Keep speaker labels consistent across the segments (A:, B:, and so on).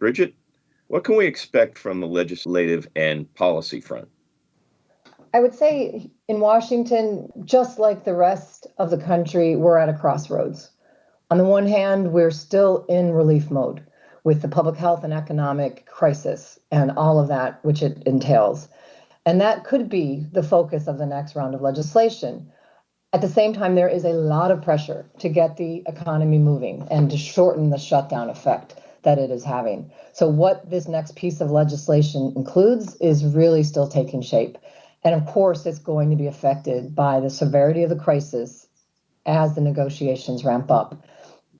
A: Bridget, what can we expect from the legislative and policy front?
B: I would say in Washington, just like the rest of the country, we're at a crossroads. On the one hand, we're still in relief mode with the public health and economic crisis and all of that which it entails. And that could be the focus of the next round of legislation. At the same time, there is a lot of pressure to get the economy moving and to shorten the shutdown effect that it is having. So, what this next piece of legislation includes is really still taking shape. And of course, it's going to be affected by the severity of the crisis as the negotiations ramp up.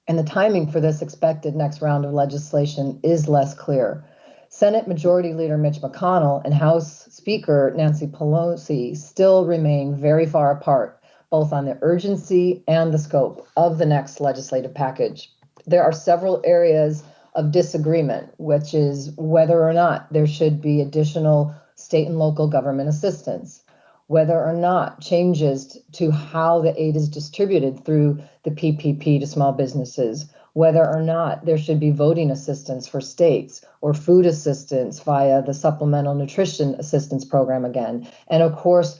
B: And the timing for this expected next round of legislation is less clear. Senate Majority Leader Mitch McConnell and House Speaker Nancy Pelosi still remain very far apart, both on the urgency and the scope of the next legislative package. There are several areas of disagreement, which is whether or not there should be additional state and local government assistance, whether or not changes to how the aid is distributed through the PPP to small businesses, whether or not there should be voting assistance for states or food assistance via the Supplemental Nutrition Assistance Program again, and of course,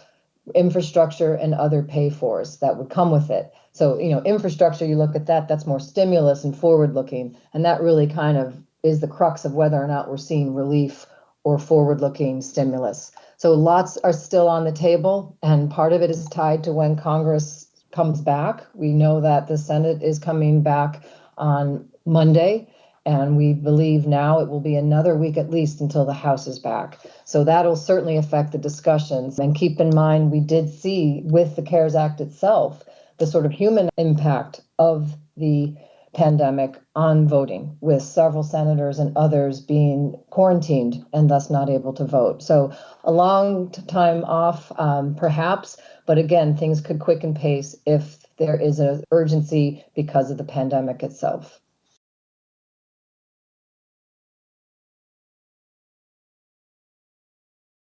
B: infrastructure and other pay-fors that would come with it. So, infrastructure, you look at that, that's more stimulus and forward-looking, and that really kind of is the crux of whether or not we're seeing relief or forward-looking stimulus. So lots are still on the table, and part of it is tied to when Congress comes back. We know that the Senate is coming back on Monday, and we believe now it will be another week at least until the House is back. So that'll certainly affect the discussions. And keep in mind, we did see with the CARES Act itself, the sort of human impact of the pandemic on voting, with several senators and others being quarantined and thus not able to vote. So a long time off, perhaps, but again, things could quicken pace if there is an urgency because of the pandemic itself.